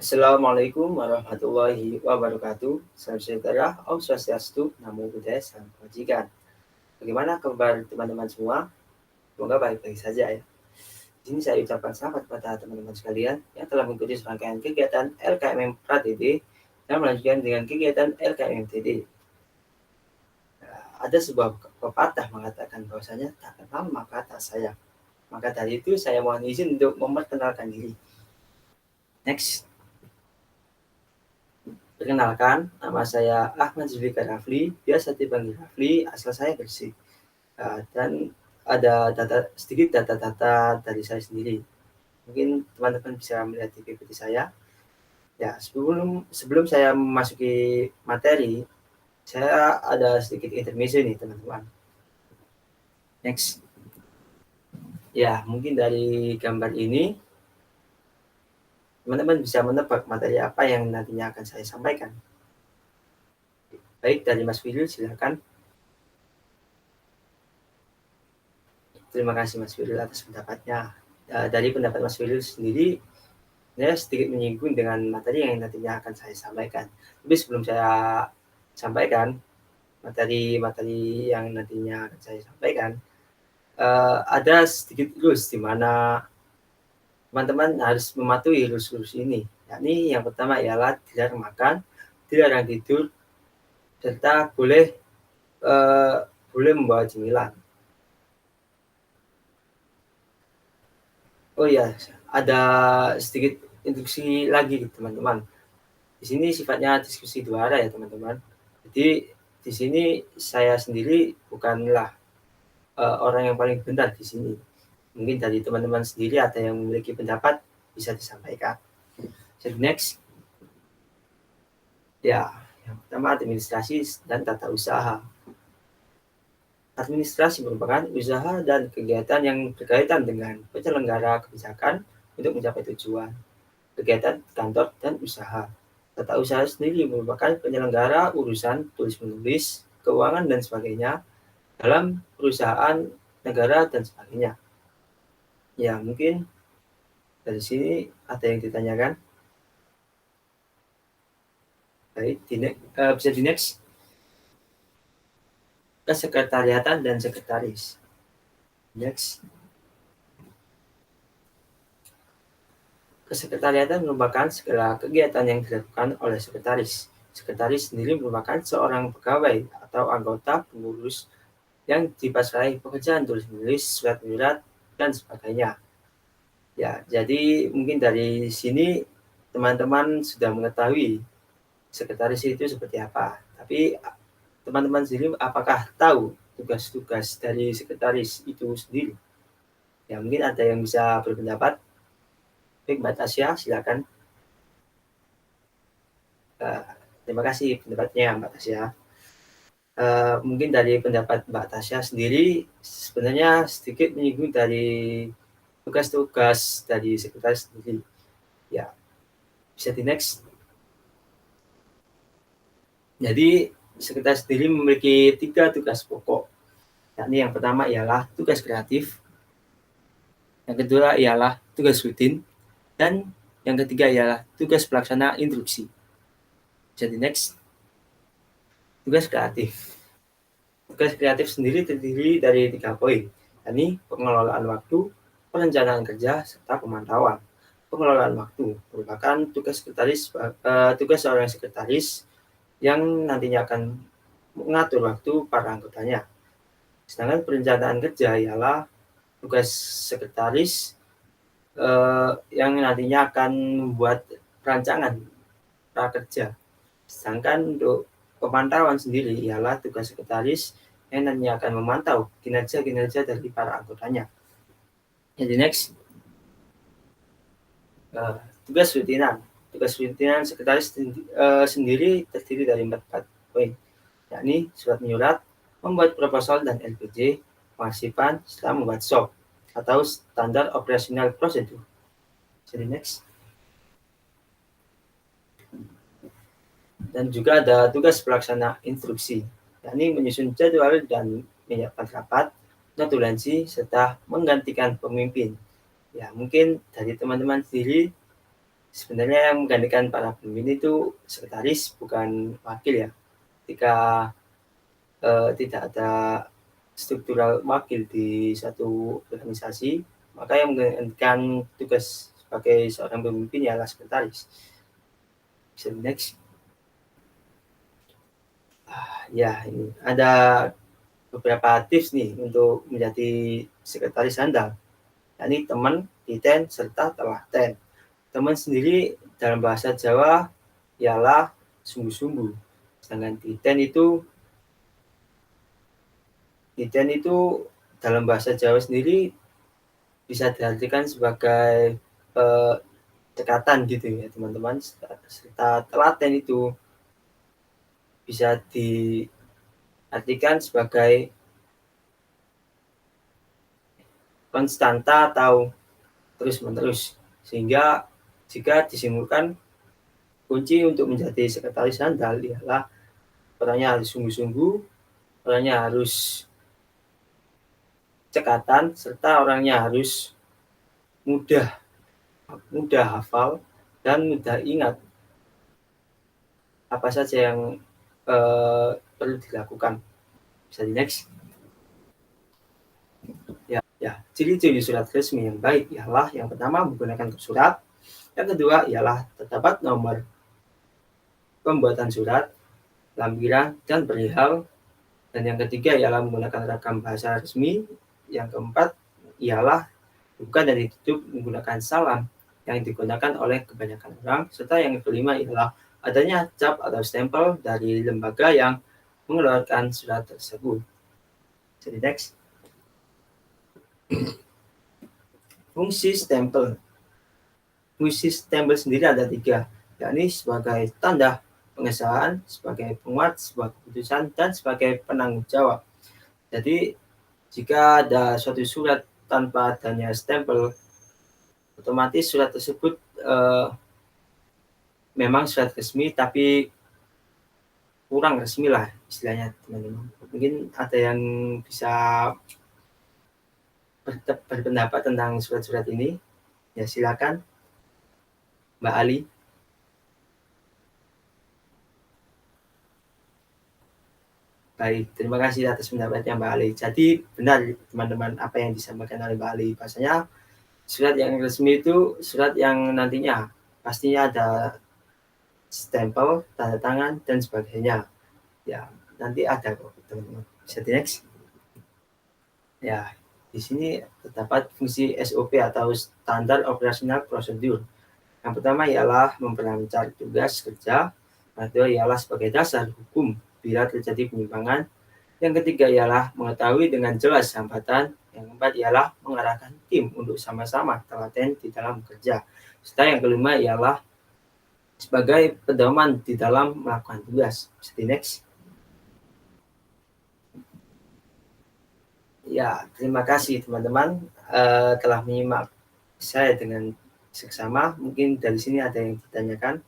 Assalamualaikum warahmatullahi wabarakatuh. Salam sejahtera, Om Swastiastu, Namo Buddhaya, Salam Kebajikan. Bagaimana kabar teman-teman semua? Semoga baik-baik saja ya. Di sini saya ucapkan selamat kepada teman-teman sekalian yang telah mengikuti serangkaian kegiatan LKMM PraTD dan melanjutkan dengan kegiatan LKM MTD. Ada sebuah pepatah mengatakan bahwasanya tak kenal maka tak sayang. Maka dari itu saya mohon izin untuk memperkenalkan diri. Next. Perkenalkan, nama saya Ahmad Zulfikar Rafli, biasa dipanggil Rafli, asal saya Gresik. Dan ada sedikit data-data dari saya sendiri. Mungkin teman-teman bisa melihat di PPT saya. Ya, sebelum saya memasuki materi, saya ada sedikit intermezzo nih teman-teman. Next. Ya, mungkin dari gambar ini teman-teman bisa menebak materi apa yang nantinya akan saya sampaikan. Baik, dari Mas Firul silakan. Terima kasih Mas Firul atas pendapatnya. Dari pendapat Mas Firul sendiri, saya sedikit menyinggung dengan materi yang nantinya akan saya sampaikan. Tapi sebelum saya sampaikan materi-materi yang nantinya akan saya sampaikan, ada sedikit rules di mana teman-teman harus mematuhi rules-rules ini. Yakni yang pertama ialah dilarang makan, dilarang tidur, serta boleh membawa cemilan. Oh ya, ada sedikit instruksi lagi teman-teman. Di sini sifatnya diskusi dua arah ya teman-teman. Jadi di sini saya sendiri bukanlah orang yang paling benar di sini. Mungkin dari teman-teman sendiri ada yang memiliki pendapat bisa disampaikan. Jadi next. Ya, yang pertama administrasi dan tata usaha. Administrasi merupakan usaha dan kegiatan yang berkaitan dengan penyelenggara kebijakan untuk mencapai tujuan, kegiatan kantor dan usaha. Tata usaha sendiri merupakan penyelenggara urusan tulis-menulis, keuangan dan sebagainya dalam perusahaan, negara dan sebagainya. Ya, mungkin dari sini ada yang ditanyakan. Baik, bisa di next. Kesekretariatan dan sekretaris. Next. Kesekretariatan merupakan segala kegiatan yang dilakukan oleh sekretaris. Sekretaris sendiri merupakan seorang pegawai atau anggota pengurus yang dipasrahi pekerjaan tulis-menulis, surat menyurat, dan sebagainya. Ya, jadi mungkin dari sini teman-teman sudah mengetahui sekretaris itu seperti apa. Tapi teman-teman sendiri apakah tahu tugas-tugas dari sekretaris itu sendiri? Ya, mungkin ada yang bisa berpendapat. Baik, Mbak Tasya, silakan. Terima kasih pendapatnya, Mbak Tasya. Mungkin dari pendapat Mbak Tasya sendiri, sebenarnya sedikit menyinggung dari tugas-tugas dari sekretaris sendiri. Ya, bisa di next. Jadi, sekretaris sendiri memiliki 3 tugas pokok. Yakni yang pertama ialah tugas kreatif, yang kedua ialah tugas rutin, dan yang ketiga ialah tugas pelaksana instruksi. Jadi next. Tugas kreatif. Tugas kreatif sendiri terdiri dari 3 poin, yakni pengelolaan waktu, perencanaan kerja, serta pemantauan. Pengelolaan waktu merupakan tugas seorang sekretaris yang nantinya akan mengatur waktu para anggotanya. Sedangkan perencanaan kerja ialah tugas sekretaris yang nantinya akan membuat perancangan prakerja. Sedangkan untuk pemantauan sendiri ialah tugas sekretaris yang nantinya akan memantau kinerja-kinerja dari para anggotanya. Jadi next, tugas rutinan. Tugas rutinan sekretaris sendiri terdiri dari 4 poin, yakni surat menyurat, membuat proposal dan LPJ, pengarsipan, serta membuat SOP atau standar operasional prosedur. Jadi next. Dan juga ada tugas pelaksana instruksi, yakni menyusun jadwal dan menyiapkan rapat, notulensi, serta menggantikan pemimpin. Ya, mungkin dari teman-teman sendiri sebenarnya yang menggantikan para pemimpin itu sekretaris, bukan wakil ya. Ketika tidak ada struktural wakil di satu organisasi, maka yang menggantikan tugas sebagai seorang pemimpin ialah sekretaris. Bisa next. Ya, ini ada beberapa tips nih untuk menjadi sekretaris handal. Ini teman, titen, serta telaten. Teman sendiri dalam bahasa Jawa ialah sungguh-sungguh. Sedangkan titen itu dalam bahasa Jawa sendiri bisa diartikan sebagai cekatan gitu ya teman-teman. Serta telaten itu bisa diartikan sebagai konstanta atau terus-menerus. Sehingga jika disimpulkan, kunci untuk menjadi sekretaris handal ialah orangnya harus sungguh-sungguh, orangnya harus cekatan, serta orangnya harus mudah hafal dan mudah ingat apa saja yang perlu dilakukan. Bisa di next. Ya, ciri-ciri surat resmi yang baik ialah yang pertama menggunakan surat, yang kedua ialah terdapat nomor pembuatan surat, lampiran, dan perihal, dan yang ketiga ialah menggunakan ragam bahasa resmi, yang keempat ialah buka dan ditutup menggunakan salam yang digunakan oleh kebanyakan orang, serta yang kelima ialah adanya cap atau stempel dari lembaga yang mengeluarkan surat tersebut. Jadi next. Fungsi stempel. Fungsi stempel sendiri ada 3, yakni sebagai tanda pengesahan, sebagai penguat sebuah keputusan, dan sebagai penanggung jawab. Jadi jika ada suatu surat tanpa adanya stempel, otomatis surat tersebut memang surat resmi tapi kurang resmi lah istilahnya teman-teman. Mungkin ada yang bisa berpendapat tentang surat-surat ini, ya silakan Mbak Ali. Baik, terima kasih atas pendapatnya Mbak Ali. Jadi benar teman-teman apa yang disampaikan oleh Mbak Ali, bahasanya surat yang resmi itu surat yang nantinya pastinya ada stempel, tanda tangan, dan sebagainya. Ya, nanti ada kok teman-teman. Bisa di next. Ya, di sini terdapat fungsi SOP atau Standard Operational Procedure. Yang pertama ialah memperlancar tugas kerja, yang kedua ialah sebagai dasar hukum bila terjadi penyimpangan, yang ketiga ialah mengetahui dengan jelas hambatan, yang keempat ialah mengarahkan tim untuk sama-sama telaten di dalam bekerja, serta yang kelima ialah sebagai pedoman di dalam melakukan tugas. Jadi next. Ya, terima kasih teman-teman telah menyimak saya dengan seksama. Mungkin dari sini ada yang ditanyakan.